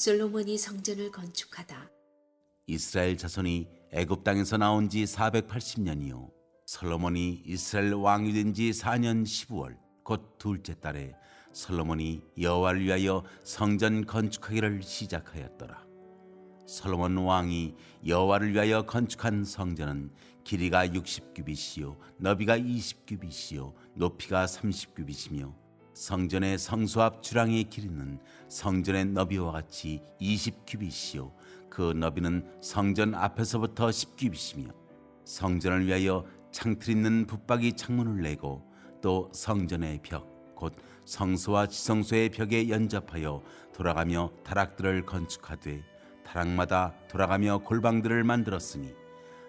솔로몬이 성전을 건축하다. 이스라엘 자손이 애굽 땅에서 나온 지 480년이요 솔로몬이 이스라엘 왕이 된 지 4년 12월 곧 둘째 달에 솔로몬이 여호와를 위하여 성전 건축하기를 시작하였더라. 솔로몬 왕이 여호와를 위하여 건축한 성전은 길이가 60규빗이요 너비가 20규빗이요 높이가 30규빗이며 성전의 성소 앞 주랑의 길이는 성전의 너비와 같이 20규빗이요 그 너비는 성전 앞에서부터 10규빗이며 성전을 위하여 창틀 있는 붙박이 창문을 내고 또 성전의 벽 곧 성소와 지성소의 벽에 연접하여 돌아가며 다락들을 건축하되 다락마다 돌아가며 골방들을 만들었으니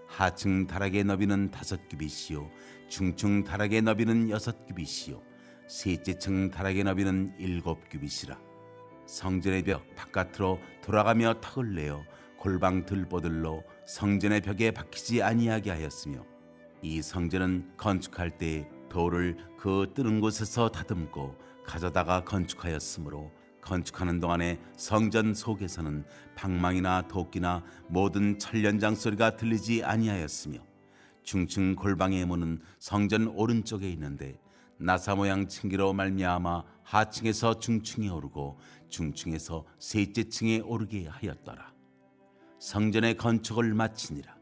하층 다락의 너비는 5규빗이요 중층 다락의 너비는 6규빗이요 셋째 층 다락의 너비는 7규빗이라. 성전의 벽 바깥으로 돌아가며 턱을 내어 골방 들보들로 성전의 벽에 박히지 아니하게 하였으며 이 성전은 건축할 때 돌을 그 뜨는 곳에서 다듬고 가져다가 건축하였으므로 건축하는 동안에 성전 속에서는 방망이나 도끼나 모든 철련장 소리가 들리지 아니하였으며 중층 골방의 문은 성전 오른쪽에 있는데 나사 모양 층기로 말미암아 하층에서 중층에 오르고 중층에서 셋째 층에 오르게 하였더라. 성전의 건축을 마치니라.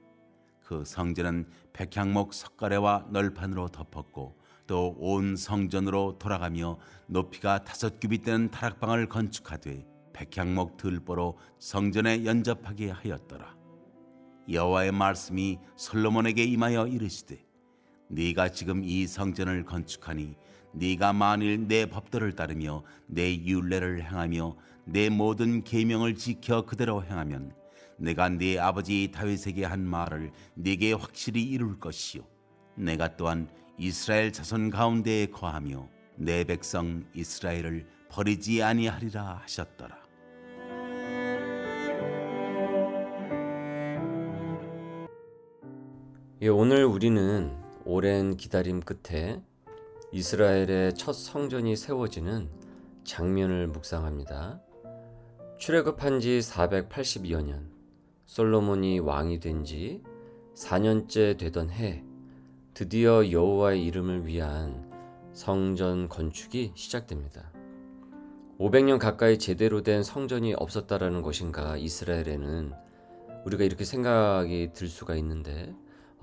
그 성전은 백향목 석가래와 널판으로 덮었고 또 온 성전으로 돌아가며 높이가 5규빗 되는 다락방을 건축하되 백향목 들보로 성전에 연접하게 하였더라. 여호와의 말씀이 솔로몬에게 임하여 이르시되 네가 지금 이 성전을 건축하니 네가 만일 내 법도를 따르며 내 율례를 행하며 내 모든 계명을 지켜 그대로 행하면 내가 네 아버지 다윗에게 한 말을 네게 확실히 이룰 것이요 내가 또한 이스라엘 자손 가운데에 거하며 내 백성 이스라엘을 버리지 아니하리라 하셨더라. 오늘 우리는 오랜 기다림 끝에 이스라엘의 첫 성전이 세워지는 장면을 묵상합니다. 출애굽한 지 482여 년, 솔로몬이 왕이 된 지 4년째 되던 해, 드디어 여호와의 이름을 위한 성전 건축이 시작됩니다. 500년 가까이 제대로 된 성전이 없었다라는 것인가 이스라엘에는 우리가 이렇게 생각이 들 수가 있는데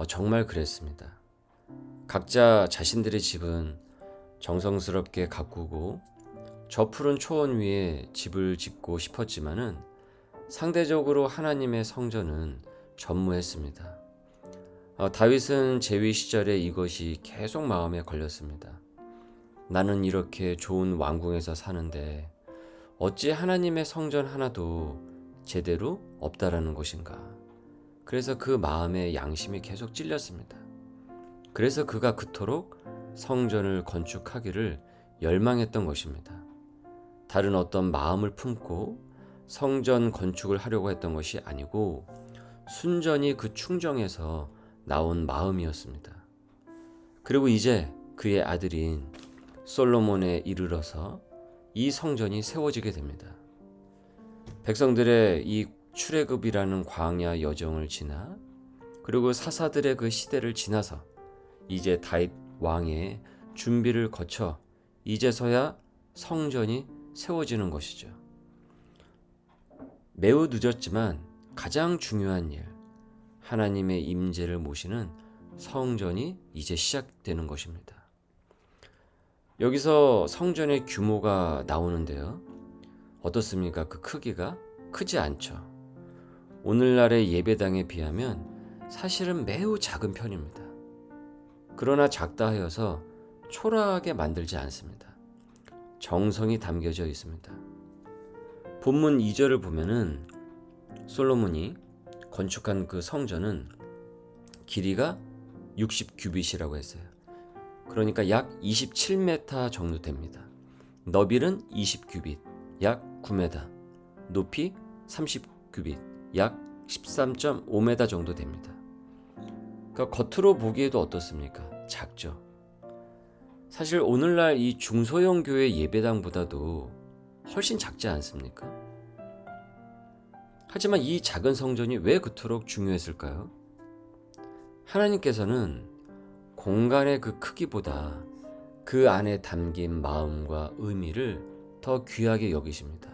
정말 그랬습니다. 각자 자신들의 집은 정성스럽게 가꾸고 저 푸른 초원 위에 집을 짓고 싶었지만은 상대적으로 하나님의 성전은 전무했습니다. 다윗은 재위 시절에 이것이 계속 마음에 걸렸습니다. 나는 이렇게 좋은 왕궁에서 사는데 어찌 하나님의 성전 하나도 제대로 없다라는 것인가. 그래서 그 마음에 양심이 계속 찔렸습니다. 그래서 그가 그토록 성전을 건축하기를 열망했던 것입니다. 다른 어떤 마음을 품고 성전 건축을 하려고 했던 것이 아니고 순전히 그 충정에서 나온 마음이었습니다. 그리고 이제 그의 아들인 솔로몬에 이르러서 이 성전이 세워지게 됩니다. 백성들의 이 출애굽이라는 광야 여정을 지나 그리고 사사들의 그 시대를 지나서 이제 다윗 왕의 준비를 거쳐 이제서야 성전이 세워지는 것이죠. 매우 늦었지만 가장 중요한 일, 하나님의 임재를 모시는 성전이 이제 시작되는 것입니다. 여기서 성전의 규모가 나오는데요. 어떻습니까? 그 크기가 크지 않죠. 오늘날의 예배당에 비하면 사실은 매우 작은 편입니다. 그러나 작다 하여서 초라하게 만들지 않습니다. 정성이 담겨져 있습니다. 본문 2절을 보면은 솔로몬이 건축한 그 성전은 길이가 60규빗이라고 했어요. 그러니까 약 27m 정도 됩니다. 너비는 20규빗, 약 9m, 높이 30규빗, 약 13.5m 정도 됩니다. 그러니까 겉으로 보기에도 어떻습니까? 작죠. 사실 오늘날 이 중소형 교회 예배당보다도 훨씬 작지 않습니까? 하지만 이 작은 성전이 왜 그토록 중요했을까요? 하나님께서는 공간의 그 크기보다 그 안에 담긴 마음과 의미를 더 귀하게 여기십니다.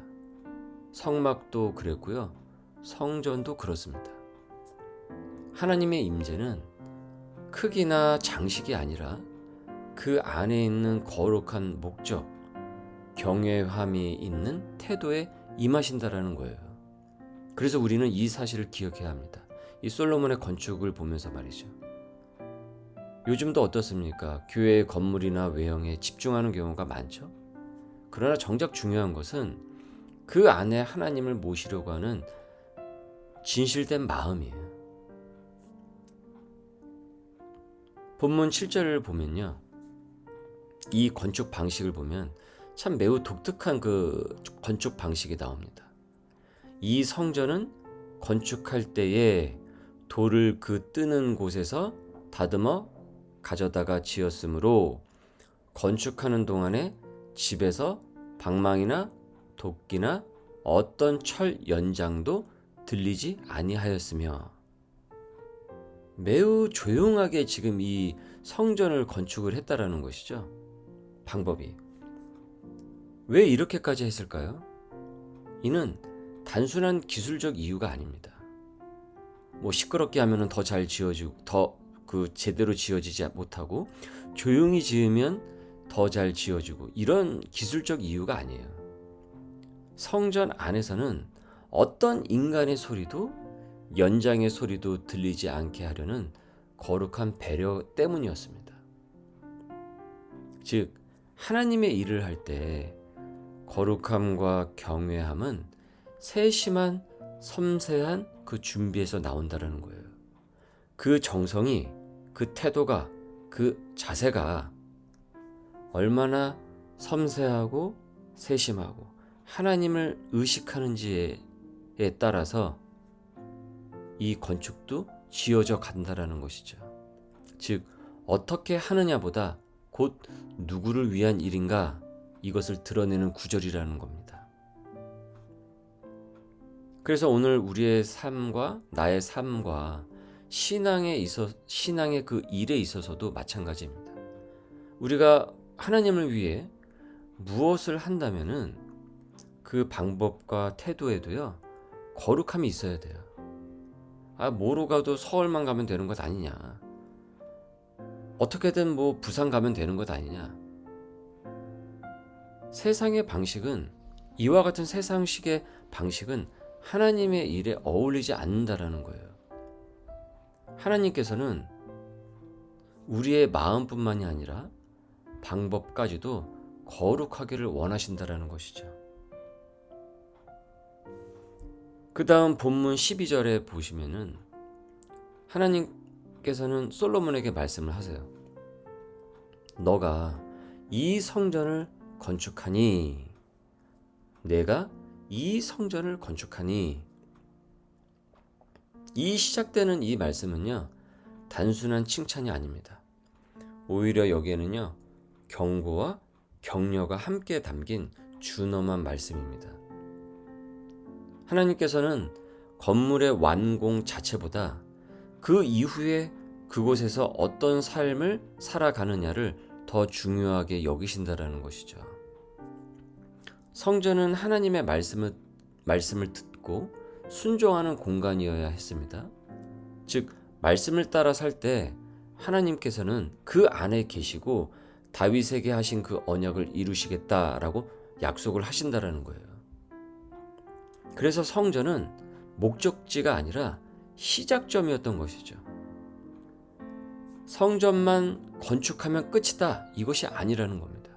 성막도 그랬고요. 성전도 그렇습니다. 하나님의 임재는 크기나 장식이 아니라 그 안에 있는 거룩한 목적, 경외함이 있는 태도에 임하신다라는 거예요. 그래서 우리는 이 사실을 기억해야 합니다. 이 솔로몬의 건축을 보면서 말이죠. 요즘도 어떻습니까? 교회의 건물이나 외형에 집중하는 경우가 많죠. 그러나 정작 중요한 것은 그 안에 하나님을 모시려고 하는 진실된 마음이에요. 본문 7절을 보면요. 이 건축 방식을 보면 참 매우 독특한 그 건축 방식이 나옵니다. 이 성전은 건축할 때에 돌을 그 뜨는 곳에서 다듬어 가져다가 지었으므로 건축하는 동안에 집에서 방망이나 도끼나 어떤 철 연장도 들리지 아니하였으며, 매우 조용하게 지금 이 성전을 건축을 했다라는 것이죠. 방법이 왜 이렇게까지 했을까요? 이는 단순한 기술적 이유가 아닙니다. 시끄럽게 하면은 더 잘 지어지고 더 제대로 지어지지 못하고 조용히 지으면 더 잘 지어지고 이런 기술적 이유가 아니에요. 성전 안에서는 어떤 인간의 소리도 연장의 소리도 들리지 않게 하려는 거룩한 배려 때문이었습니다. 즉 하나님의 일을 할 때 거룩함과 경외함은 세심한 섬세한 그 준비에서 나온다는 거예요. 그 정성이, 그 태도가, 그 자세가 얼마나 섬세하고 세심하고 하나님을 의식하는지에 따라서 이 건축도 지어져 간다라는 것이죠. 즉 어떻게 하느냐보다 곧 누구를 위한 일인가, 이것을 드러내는 구절이라는 겁니다. 그래서 오늘 우리의 삶과 나의 삶과 신앙의 그 일에 있어서도 마찬가지입니다. 우리가 하나님을 위해 무엇을 한다면은 그 방법과 태도에도요 거룩함이 있어야 돼요. 뭐로 가도 서울만 가면 되는 것 아니냐, 어떻게든 부산 가면 되는 것 아니냐. 세상의 방식은, 이와 같은 세상식의 방식은 하나님의 일에 어울리지 않는다라는 거예요. 하나님께서는 우리의 마음뿐만이 아니라 방법까지도 거룩하기를 원하신다라는 것이죠. 그 다음 본문 12절에 보시면은 하나님께서는 솔로몬에게 말씀을 하세요. 너가 이 성전을 건축하니, 내가 이 성전을 건축하니. 이 시작되는 이 말씀은요 단순한 칭찬이 아닙니다. 오히려 여기에는요 경고와 격려가 함께 담긴 준엄한 말씀입니다. 하나님께서는 건물의 완공 자체보다 그 이후에 그곳에서 어떤 삶을 살아가느냐를 더 중요하게 여기신다라는 것이죠. 성전은 하나님의 말씀을 듣고 순종하는 공간이어야 했습니다. 즉 말씀을 따라 살 때 하나님께서는 그 안에 계시고 다윗에게 하신 그 언약을 이루시겠다라고 약속을 하신다라는 거예요. 그래서 성전은 목적지가 아니라 시작점이었던 것이죠. 성전만 건축하면 끝이다, 이것이 아니라는 겁니다.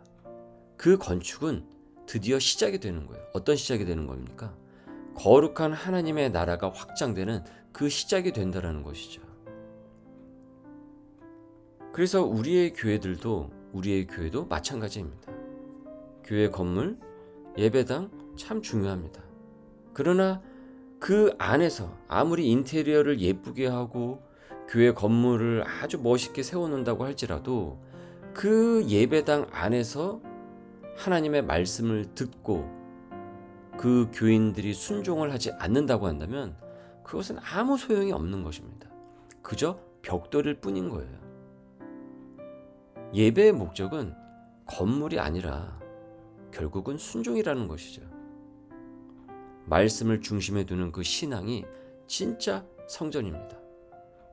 그 건축은 드디어 시작이 되는 거예요. 어떤 시작이 되는 겁니까? 거룩한 하나님의 나라가 확장되는 그 시작이 된다는 것이죠. 그래서 우리의 교회도 마찬가지입니다. 교회 건물, 예배당 참 중요합니다. 그러나 그 안에서 아무리 인테리어를 예쁘게 하고 교회 건물을 아주 멋있게 세워놓는다고 할지라도 그 예배당 안에서 하나님의 말씀을 듣고 그 교인들이 순종을 하지 않는다고 한다면 그것은 아무 소용이 없는 것입니다. 그저 벽돌일 뿐인 거예요. 예배의 목적은 건물이 아니라 결국은 순종이라는 것이죠. 말씀을 중심에 두는 그 신앙이 진짜 성전입니다.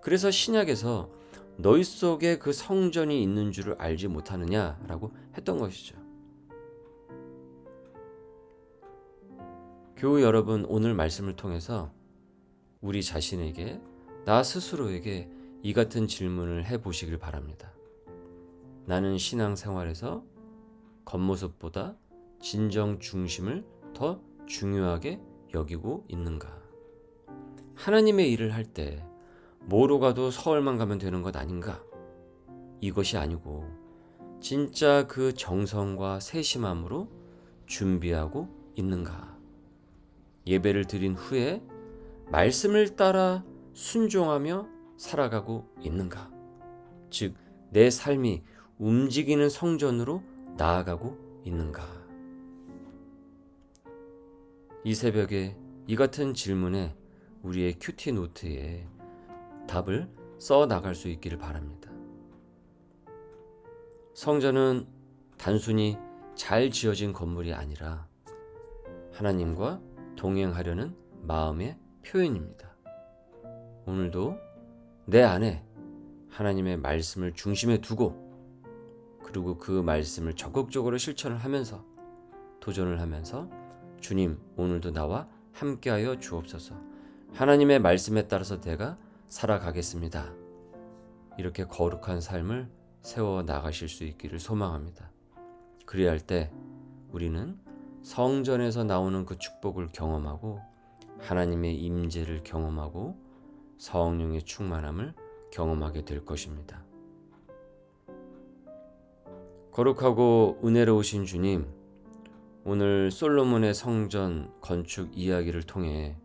그래서 신약에서 너희 속에 그 성전이 있는 줄을 알지 못하느냐라고 했던 것이죠. 교우 여러분, 오늘 말씀을 통해서 우리 자신에게, 나 스스로에게 이 같은 질문을 해보시길 바랍니다. 나는 신앙생활에서 겉모습보다 진정 중심을 더 중요하게 여기고 있는가? 하나님의 일을 할 때 뭐로 가도 서울만 가면 되는 것 아닌가? 이것이 아니고 진짜 그 정성과 세심함으로 준비하고 있는가? 예배를 드린 후에 말씀을 따라 순종하며 살아가고 있는가? 즉, 내 삶이 움직이는 성전으로 나아가고 있는가? 이 새벽에 이 같은 질문에 우리의 큐티 노트에 답을 써 나갈 수 있기를 바랍니다. 성전은 단순히 잘 지어진 건물이 아니라 하나님과 동행하려는 마음의 표현입니다. 오늘도 내 안에 하나님의 말씀을 중심에 두고, 그리고 그 말씀을 적극적으로 실천을 하면서, 도전을 하면서 주님, 오늘도 나와 함께하여 주옵소서. 하나님의 말씀에 따라서 내가 살아가겠습니다. 이렇게 거룩한 삶을 세워 나가실 수 있기를 소망합니다. 그리할 할 때 우리는 성전에서 나오는 그 축복을 경험하고 하나님의 임재를 경험하고 성령의 충만함을 경험하게 될 것입니다. 거룩하고 은혜로우신 주님, 오늘 솔로몬의 성전 건축 이야기를 통해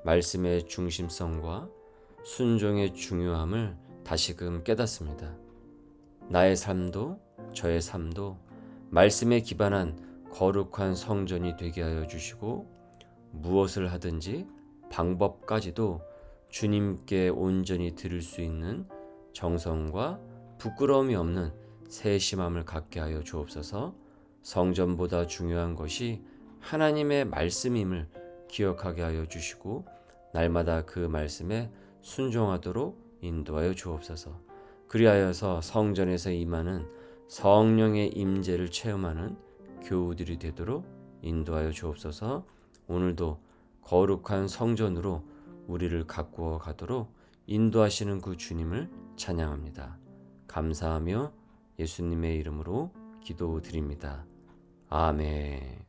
말씀의 중심성과 순종의 중요함을 다시금 깨닫습니다. 나의 삶도 저의 삶도 말씀에 기반한 거룩한 성전이 되게 하여 주시고, 무엇을 하든지 방법까지도 주님께 온전히 드릴 수 있는 정성과 부끄러움이 없는 세심함을 갖게 하여 주옵소서. 성전보다 중요한 것이 하나님의 말씀임을 기억하게 하여 주시고, 날마다 그 말씀에 순종하도록 인도하여 주옵소서. 그리하여서 성전에서 임하는 성령의 임재를 체험하는 교우들이 되도록 인도하여 주옵소서. 오늘도 거룩한 성전으로 우리를 가꾸어 가도록 인도하시는 그 주님을 찬양합니다. 감사하며 예수님의 이름으로 기도드립니다. 아멘.